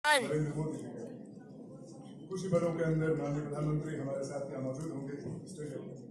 नरेंद्र मोदी जी का कुछ ही पलों के अंदर माननीय प्रधानमंत्री हमारे साथ यहाँ मौजूद होंगे स्टेडियम में।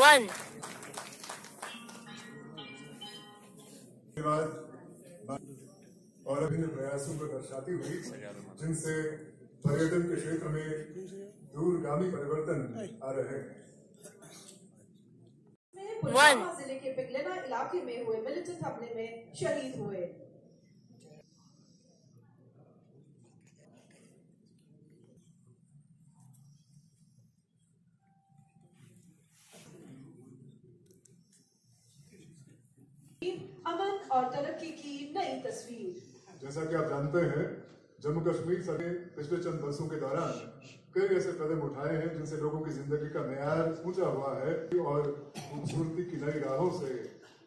One. और विभिन्न प्रयासों को दर्शाती हुई जिनसे पर्यटन के क्षेत्र में दूरगामी परिवर्तन आ रहे हैं। पुलवामा जिले के पिगलेना इलाके में हुए मिलिटेंट हमले में शहीद हुए। अमन और तरक्की की नई तस्वीर। जैसा कि आप जानते हैं, जम्मू कश्मीर सरकार ने पिछले चंद वर्षों के दौरान कई ऐसे कदम उठाए हैं जिनसे लोगों की जिंदगी का मेयार ऊंचा हुआ है और खूबसूरती की नई राहों से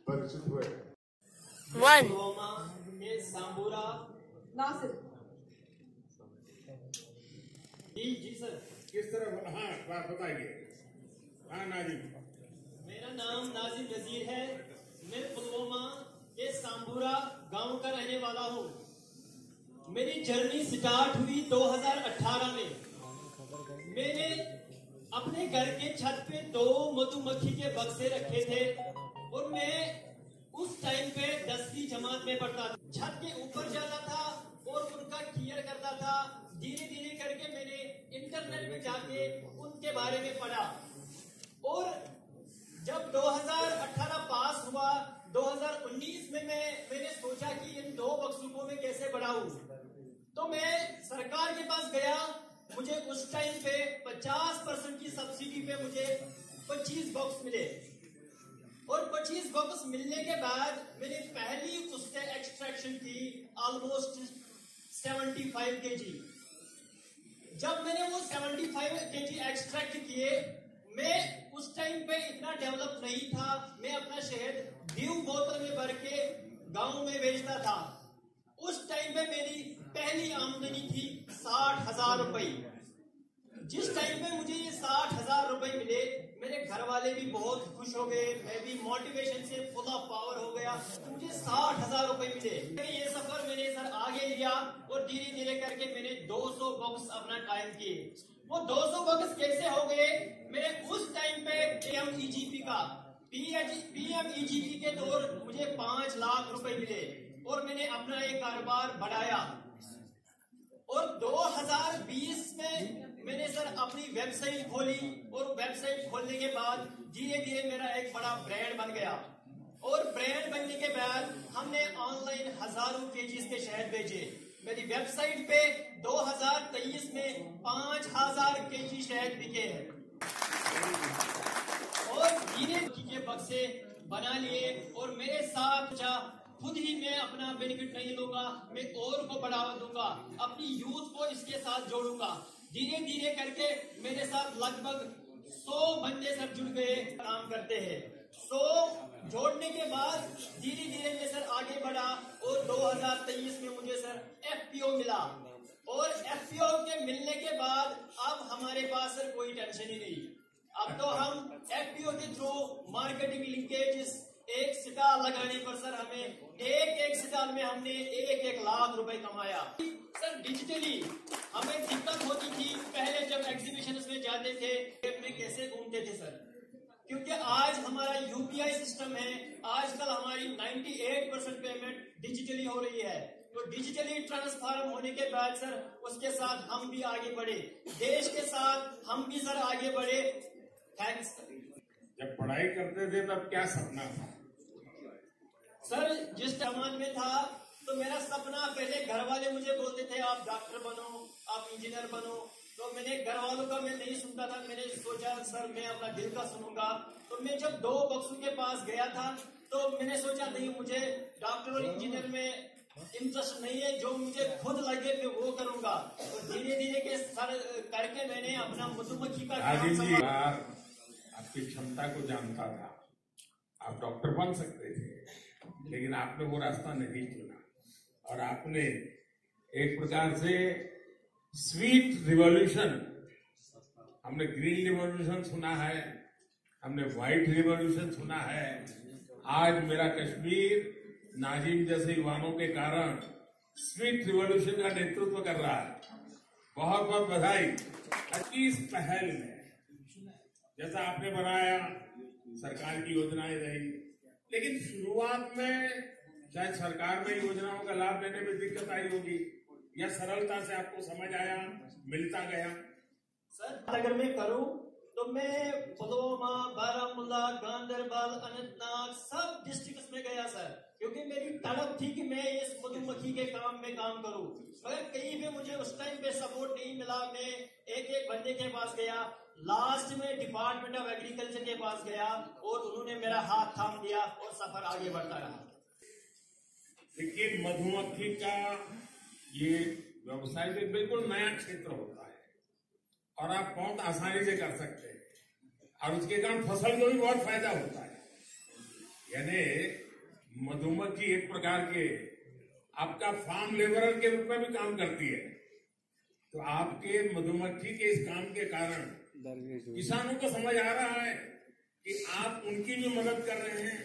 परिचित हुए हैं। नासिर जी सर, किस तरह? हाँ बताइए। हाँ नाजिम, मेरा नाम नाजिम नजीर है। मैं पुलवामा के सांबूरा गांव का रहने वाला हूँ। मेरी जर्नी स्टार्ट हुई 2018 में। मैंने अपने घर के छत पे 2 मधुमक्खी के बक्से रखे थे और मैं उस टाइम पे 10वीं जमात में पढ़ता था। छत के ऊपर जाता था और उनका केयर करता था। धीरे धीरे करके मैंने इंटरनेट में जाके उनके बारे में पढ़ा और जब 2018 पास हुआ, 2019 में मैंने सोचा कि इन 2 बक्सों में कैसे बढ़ाऊं, तो मैं सरकार के पास गया। मुझे उस टाइम पे 50% की सब्सिडी पे मुझे 25 बॉक्स मिले और 25 बॉक्स मिलने के बाद मैंने पहली उससे एक्सट्रैक्शन की ऑलमोस्ट 75 केजी। जब मैंने वो 75 केजी एक्सट्रैक्ट किए, मैं उस टाइम पे इतना डेवलप नहीं था। मैं अपना शहद ड्यू बोतल में भर के गांव में बेचता था। उस टाइम पे मेरी पहली आमदनी थी 60,000 रुपए। जिस टाइम पे मुझे ये 60,000 रुपए मिले, मेरे घर वाले भी बहुत खुश हो गए। मैं भी मोटिवेशन से फुल ऑफ पावर हो गया। मुझे 60,000 रुपए मिले। ये सफर मैंने सर आगे लिया और धीरे धीरे करके मैंने 200 बॉक्स अपना टाइम किए। वो 200 बॉक्स कैसे हो गए? मेरे उस टाइम पे पीएमईजीपी के दौर मुझे 5 लाख रुपए मिले और मैंने अपना एक कारोबार बढ़ाया। और 2020 में मैंने सर अपनी वेबसाइट खोली और वेबसाइट खोलने के बाद धीरे धीरे मेरा एक बड़ा ब्रांड बन गया। और ब्रांड बनने के बाद हमने ऑनलाइन हजारों केजीज के शहद बेचे। मेरी वेबसाइट पे 2023 में 5,000 केजी शहद बिके हैं और धीरे के बक्से बना लिए। और मेरे साथ खुद ही मैं अपना बेनिफिट नहीं लूंगा, मैं और को बढ़ावा दूंगा, अपनी यूथ को इसके साथ जोड़ूंगा। धीरे धीरे करके मेरे साथ लगभग 100 बंदे सर जुड़ गए, काम करते हैं। 100 जोड़ने के बाद धीरे धीरे मैं सर आगे बढ़ा और 2023 में मुझे सर FPO मिला। और FPO के मिलने के बाद अब हमारे पास सर कोई टेंशन ही नहीं। अब तो हम FPO के थ्रू मार्केटिंग लिंकेज, एक स्टॉल लगाने पर सर हमें एक स्टॉल में हमने 1 लाख रुपए कमाया। सर डिजिटली हमें दिक्कत होती थी पहले जब एग्जीबिशन में जाते थे, में कैसे घूमते थे सर, क्योंकि आज हमारा यूपीआई सिस्टम है। आजकल हमारी 98% पेमेंट डिजिटली हो रही है। तो डिजिटली ट्रांसफॉर्म होने के बाद सर उसके साथ हम भी आगे बढ़े, देश के साथ हम भी सर आगे बढ़े। थैंक्स। जब पढ़ाई करते थे तब क्या सपना था? सर जिस जमाने में था तो मेरा सपना, पहले घर वाले मुझे बोलते थे आप डॉक्टर बनो, आप इंजीनियर बनो। तो मैंने घर वालों का मैं नहीं सुनता था। मैंने सोचा सर मैं अपना दिल का सुनूंगा। तो मैं जब 2 बक्सों के पास गया था तो मैंने सोचा नहीं, मुझे डॉक्टर और इंजीनियर में इंटरेस्ट नहीं है, जो मुझे खुद लगे मैं वो करूंगा। तो धीरे धीरे के सर करके मैंने अपना मधुमक्खी का राजीव जी काम आपकी क्षमता को जानता था, आप डॉक्टर बन सकते थे, लेकिन आपने वो रास्ता नहीं चुना और आपने एक प्रकार से स्वीट रिवॉल्यूशन, हमने ग्रीन रिवॉल्यूशन सुना है, हमने व्हाइट रिवॉल्यूशन सुना है। आज मेरा कश्मीर नाजिम जैसे युवाओं के कारण स्वीट रिवॉल्यूशन का नेतृत्व कर रहा है। बहुत बहुत बधाई। इस पहल में जैसा आपने बनाया, सरकार की योजनाएं रही, लेकिन शुरुआत में शायद सरकार में योजनाओं का लाभ लेने में दिक्कत आई होगी, या सरलता से आपको समझ आया, मिलता गया? सर अगर मैं करूं तो मैं पुलवामा, बारामूला, गांधरबल, अनंतनाग सब डिस्ट्रिक्ट्स में गया सर, क्योंकि मेरी तड़प थी कि मैं इस मधुमक्खी के काम में काम करूं। मगर कहीं भी मुझे उस टाइम पे सपोर्ट नहीं मिला। मैं एक एक बंदे के पास गया, लास्ट में डिपार्टमेंट ऑफ एग्रीकल्चर के पास गया और उन्होंने मेरा हाथ थाम दिया और सफर आगे बढ़ता रहा। देखिए, मधुमक्खी का ये व्यवसाय एक बिल्कुल नया क्षेत्र होता है और आप बहुत आसानी से कर सकते हैं, और उसके कारण फसल को भी बहुत फायदा होता है। यानी मधुमक्खी एक प्रकार के आपका फार्म लेबरर के रूप में भी काम करती है। तो आपके मधुमक्खी के इस काम के कारण किसानों को समझ आ रहा है कि आप उनकी भी मदद कर रहे हैं।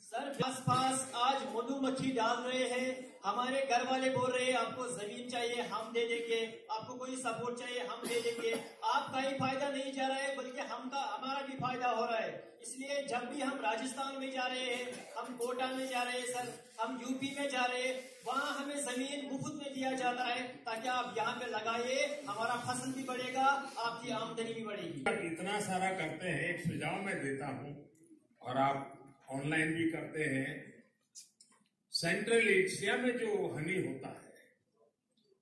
सर आसपास आज मधुमक्खी डाल रहे हैं। हमारे घर वाले बोल रहे हैं आपको जमीन चाहिए हम दे देंगे, आपको कोई सपोर्ट चाहिए हम दे देंगे। आपका ही फायदा नहीं जा रहा है बल्कि हमारा भी फायदा हो रहा है। इसलिए जब भी हम राजस्थान में जा रहे हैं, हम कोटा में जा रहे हैं सर, हम यूपी में जा रहे हैं, वहाँ हमें जमीन मुफ्त में दिया जाता है ताकि आप यहाँ पे लगाइए, हमारा फसल भी बढ़ेगा, आपकी आमदनी भी बढ़ेगी। इतना सारा करते हैं, एक सुझाव मैं देता हूँ और आप ऑनलाइन भी करते हैं। सेंट्रल एशिया में जो हनी होता है,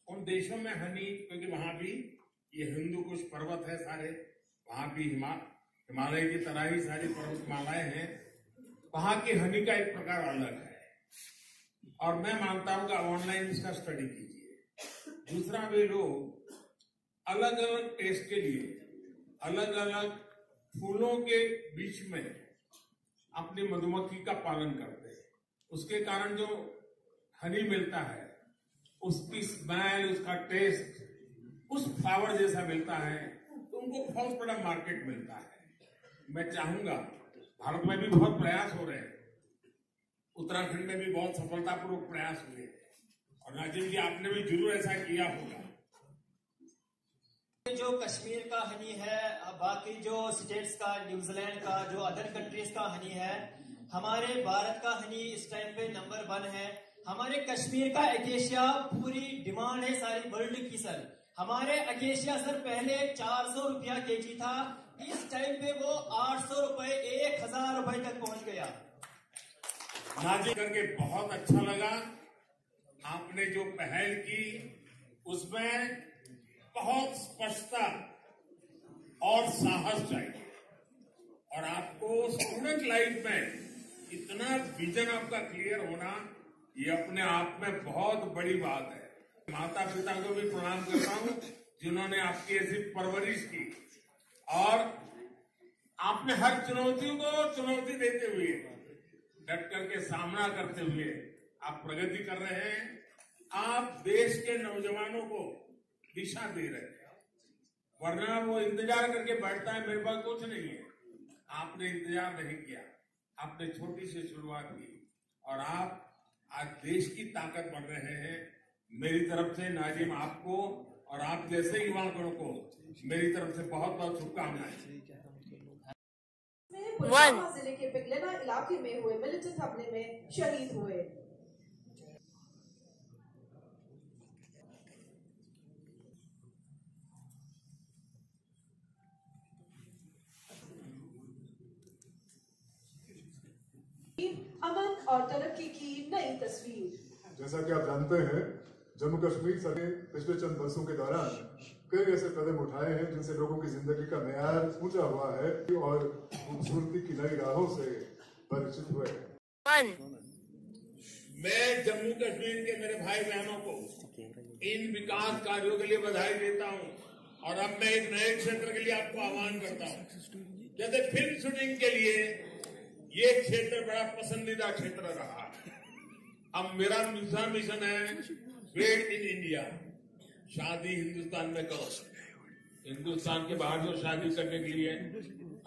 उन देशों में हनी, क्योंकि वहां भी ये हिंदू कुछ पर्वत है सारे, वहां भी हिमालय की तरह ही सारी पर्वतमालाएं हैं, वहां की हनी का एक प्रकार अलग है। और मैं मानता हूं कि ऑनलाइन इसका स्टडी कीजिए। दूसरा, वे लोग अलग अलग टेस्ट के लिए अलग अलग फूलों के बीच में अपनी मधुमक्खी का पालन करते हैं। उसके कारण जो हनी मिलता है, उसकी स्मेल, उसका टेस्ट उस फ्लावर जैसा मिलता है, तो उनको बहुत बड़ा मार्केट मिलता है। मैं चाहूंगा, भारत में भी बहुत प्रयास हो रहे हैं, उत्तराखंड में भी बहुत सफलतापूर्वक प्रयास हुए, और नाजिम जी आपने भी जरूर ऐसा किया होगा। जो कश्मीर का हनी है, बाकी जो स्टेट्स का, न्यूजीलैंड का, जो अदर कंट्रीज का हनी है, हमारे भारत का हनी इस टाइम पे नंबर 1 है। हमारे कश्मीर का एकेशिया पूरी डिमांड है सारी वर्ल्ड की सर। हमारे एकेशिया सर पहले 400 रुपया केजी था, इस टाइम पे वो 800 रुपए, 1000 रुपए तक पहुंच गया। नाजिम करके बहुत अच्छा लगा। आपने जो पहल की उसमें बहुत स्पष्टता और साहस चाहिए, और आपको स्टूडेंट लाइफ में इतना विजन आपका क्लियर होना, ये अपने आप में बहुत बड़ी बात है। माता पिता को भी प्रणाम करता हूं जिन्होंने आपकी ऐसी परवरिश की, और आपने हर चुनौती को चुनौती देते हुए, डट करके सामना करते हुए आप प्रगति कर रहे हैं। आप देश के नौजवानों को दिशा दे रहे हैं, वरना वो इंतजार करके बैठता है मेरे पास कुछ नहीं है। आपने इंतजार नहीं किया, आपने छोटी सी शुरुआत की, और आप आज देश की ताकत बन रहे हैं। मेरी तरफ से नाजिम आपको और आप जैसे युवाओं को मेरी तरफ से बहुत बहुत शुभकामनाएं। पुलवामा जिले के पिगलेना इलाके में हुए मिलिटेंट हमले में शहीद हुए। अमन और तरक्की की नई तस्वीर। जैसा कि आप जानते हैं, जम्मू कश्मीर सरकार ने पिछले चंद वर्षों के दौरान कई ऐसे कदम उठाए हैं जिनसे लोगों की जिंदगी का मेयार ऊंचा हुआ है और खूबसूरती की नई राहों से परिचित हुए हैं। मैं जम्मू कश्मीर के मेरे भाई बहनों को इन विकास कार्यों के लिए बधाई देता हूं और अब मैं एक नए क्षेत्र के लिए आपको आह्वान करता हूं। जैसे फिल्म शूटिंग के लिए ये क्षेत्र बड़ा पसंदीदा क्षेत्र रहा है। अब मेरा दूसरा मिशन है ग्रेट इन इंडिया। शादी हिंदुस्तान में करो। हिंदुस्तान के बाहर जो शादी करने के लिए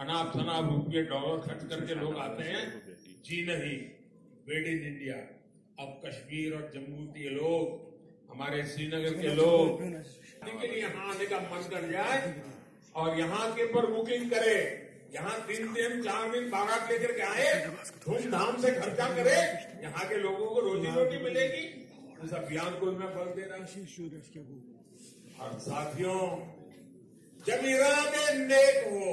अनाप शनाप रुपये डॉलर खर्च करके लोग आते हैं, जी नहीं, मेड इन इंडिया। अब कश्मीर और जम्मू के लोग, हमारे श्रीनगर के लोग के लिए यहाँ आने का मन कर जाए और यहाँ के पर बुकिंग करे, यहाँ 3 दिन 4 दिन बारात लेकर के आए, धूमधाम से खर्चा करे, यहाँ के लोगों को रोजी रोटी मिलेगी। उस अभियान को मैं बल दे रहा हूं। और साथियों, जब इरादे नेक हो,